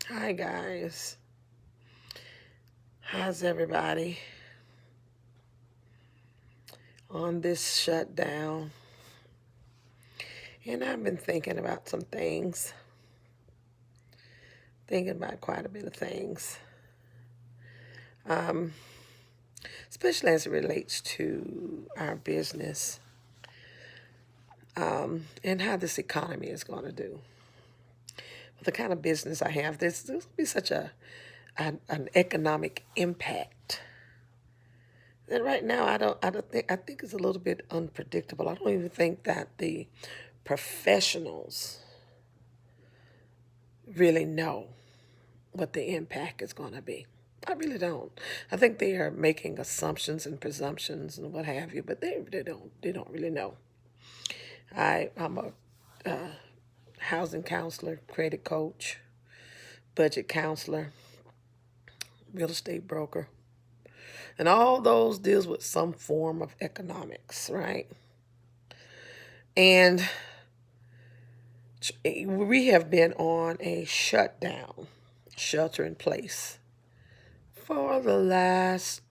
Hi guys, how's everybody on this shutdown? And I've been thinking about some things, thinking about quite a bit of things, um, especially as it relates to our business and how this economy is going to do. With the kind of business I have, there's going to be such an economic impact. And right now, I think it's a little bit unpredictable. I don't even think that the professionals really know what the impact is going to be. I really don't. I think they are making assumptions and presumptions and what have you, but they don't really know. I'm a housing counselor, credit coach, budget counselor, real estate broker, and all those deals with some form of economics, right? And we have been on a shutdown, shelter in place for the last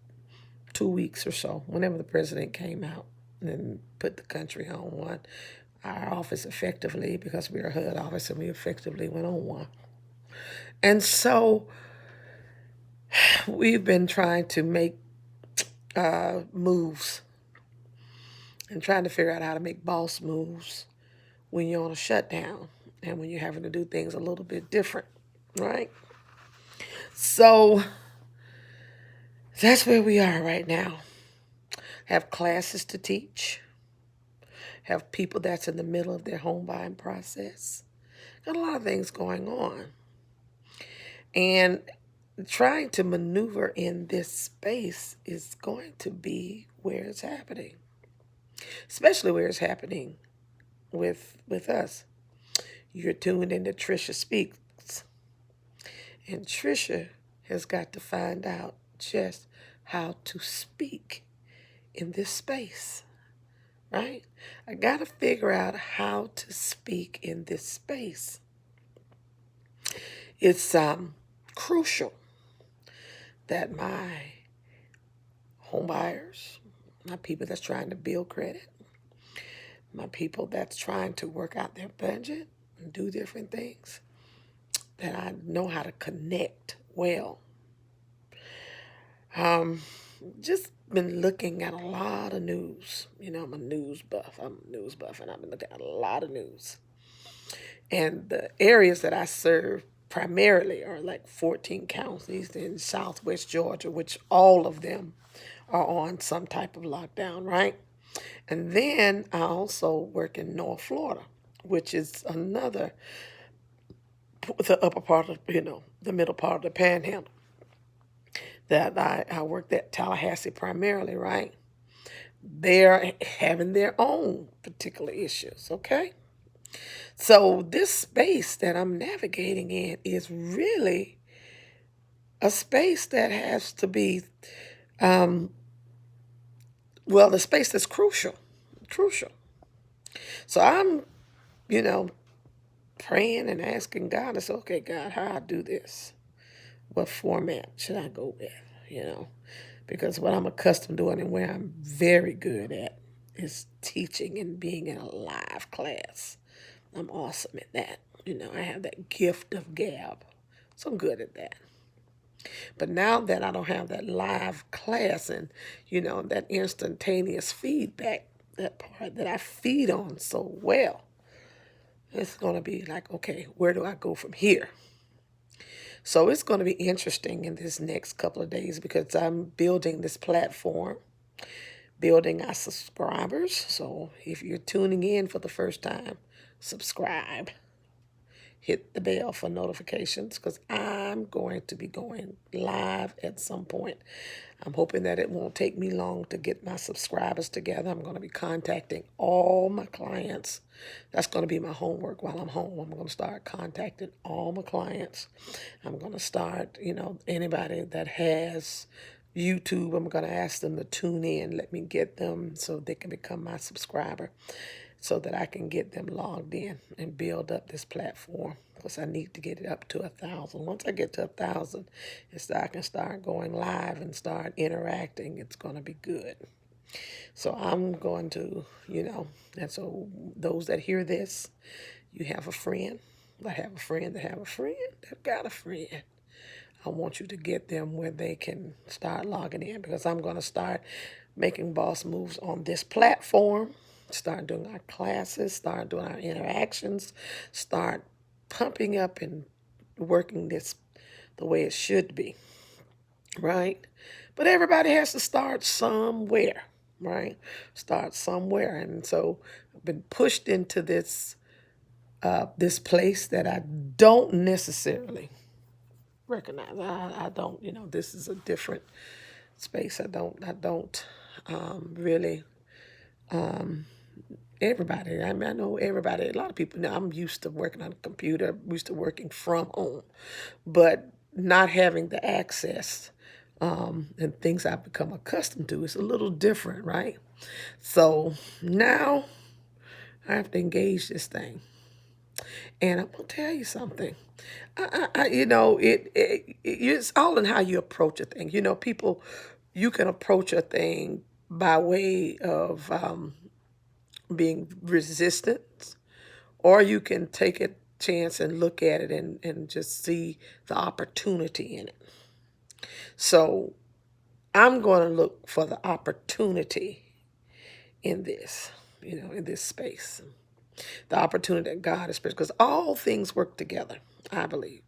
2 weeks or so, whenever the president came out and put the country on one. Our office effectively, because we're a HUD office, and we effectively went on one. And so we've been trying to make moves and trying to figure out how to make boss moves when you're on a shutdown and when you're having to do things a little bit different, right? So that's where we are right now. Have classes to teach, have people that's in the middle of their home buying process. Got a lot of things going on. And trying to maneuver in this space is going to be where it's happening, especially where it's happening with us. You're tuned into Trisha Speaks, and Trisha has got to find out just how to speak in this space, right? I got to figure out how to speak in this space. It's crucial that my home buyers, my people that's trying to build credit, my people that's trying to work out their budget and do different things, that I know how to connect well. Um, just been looking at a lot of news. I'm a news buff. And I've been looking at a lot of news. And the areas that I serve primarily are like 14 counties in southwest Georgia, which all of them are on some type of lockdown, right? And then I also work in North Florida, which is another, the upper part of, the middle part of the panhandle. That I worked at Tallahassee primarily, right? They're having their own particular issues, okay? So this space that I'm navigating in is really a space that has to be, um, well, the space that's crucial, crucial. So I'm, you know, praying and asking God. I said, okay, God, how I do this? What format should I go with? You know, because what I'm accustomed to doing and where I'm very good at is teaching and being in a live class. I'm awesome at that. I have that gift of gab. So I'm good at that. But now that I don't have that live class and, that instantaneous feedback, that part that I feed on so well, it's going to be like, okay, where do I go from here? So it's going to be interesting in this next couple of days because I'm building this platform, building our subscribers. So if you're tuning in for the first time, subscribe. Hit the bell for notifications because I'm going to be going live at some point. I'm hoping that it won't take me long to get my subscribers together. I'm going to be contacting all my clients. That's going to be my homework while I'm home. I'm going to start contacting all my clients. I'm going to start, anybody that has YouTube, I'm going to ask them to tune in. Let me get them so they can become my subscriber. so that I can get them logged in and build up this platform, because I need to get it up to 1,000. Once I get to 1,000, I can start going live and start interacting. It's going to be good. So I'm going to, and so those that hear this, you have a friend. I have a friend that have a friend that got a friend. I want you to get them where they can start logging in, because I'm going to start making boss moves on this platform, start doing our classes, start doing our interactions, start pumping up and working this the way it should be, right? But everybody has to start somewhere, right? Start somewhere. And so I've been pushed into this place that I don't necessarily recognize. I don't, this is a different space. I don't really, everybody. I mean, I know everybody, a lot of people now, I'm used to working on a computer, used to working from home, but not having the access, and things I've become accustomed to is a little different, right? So now I have to engage this thing. And I'm gonna tell you something. It's all in how you approach a thing. People, you can approach a thing by way of being resistant, or you can take a chance and look at it and just see the opportunity in it. So I'm going to look for the opportunity in this, in this space. The opportunity that God has, because all things work together, I believe.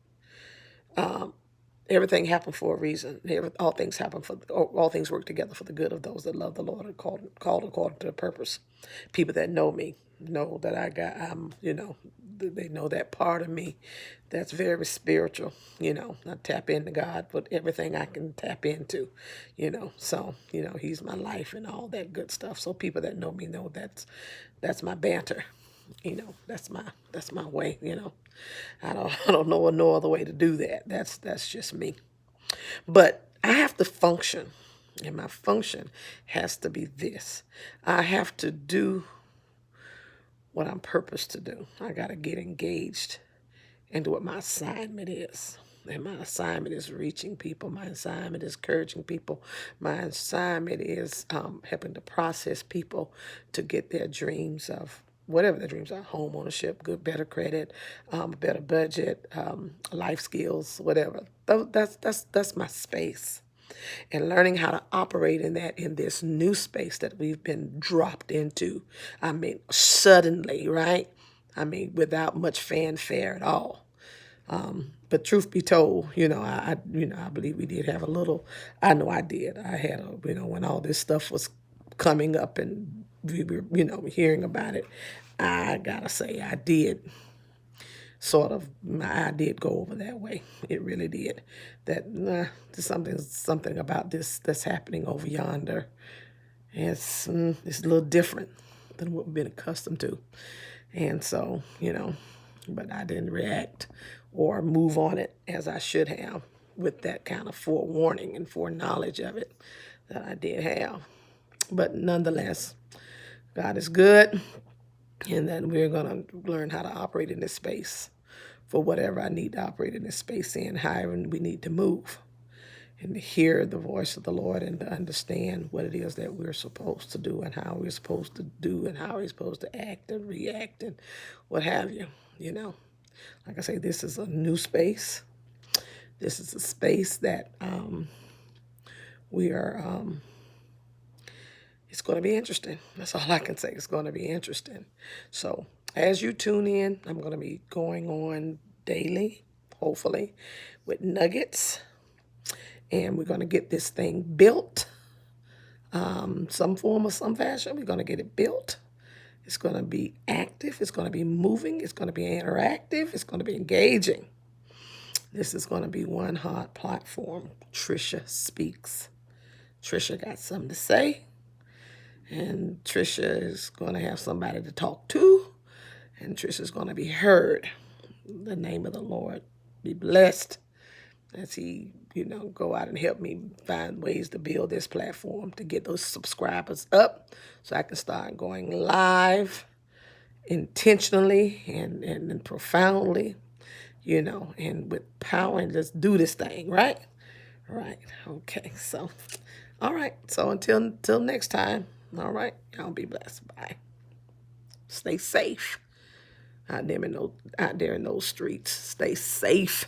Everything happened for a reason. All things happen all things work together for the good of those that love the Lord and called according to the purpose. People that know me know that they know that part of me that's very spiritual. I tap into God with everything I can tap into. So He's my life and all that good stuff. So people that know me know that's my banter. That's my way. I don't know no other way to do that. That's just me. But I have to function, and my function has to be this. I have to do what I'm purposed to do. I got to get engaged into what my assignment is. And my assignment is reaching people. My assignment is encouraging people. My assignment is helping to process people to get their dreams of whatever their dreams are: home ownership, better credit, better budget, life skills, whatever. That's my space. And learning how to operate in this new space that we've been dropped into. I mean, suddenly, right? I mean, without much fanfare at all. But truth be told, I believe we did have a little. I know I did. I had when all this stuff was coming up and we were, hearing about it. I gotta say, I did I did go over that way. It really did. That there's something about this that's happening over yonder. It's a little different than what we've been accustomed to, and so but I didn't react or move on it as I should have, with that kind of forewarning and foreknowledge of it that I did have. But nonetheless, God is good, and that we're going to learn how to operate in this space for whatever I need to operate in this space in, however we need to move, and to hear the voice of the Lord and to understand what it is that we're supposed to do and how we're supposed to do and how we're supposed to act and react and what have you. Like I say, this is a new space. This is a space that we are, it's going to be interesting. That's all I can say. It's going to be interesting. So as you tune in, I'm going to be going on daily, hopefully, with nuggets. And we're going to get this thing built, some form or some fashion. We're going to get it built. It's going to be active. It's going to be moving. It's going to be interactive. It's going to be engaging. This is going to be one hot platform. Trisha Speaks. Trisha got something to say. And Trisha is going to have somebody to talk to. And Trisha is going to be heard. The name of the Lord be blessed as he, go out and help me find ways to build this platform to get those subscribers up so I can start going live intentionally and profoundly, and with power, and just do this thing, right? Right. Okay. So, all right. So until next time. All right. Y'all be blessed. Bye. Stay safe out there in those streets. Stay safe.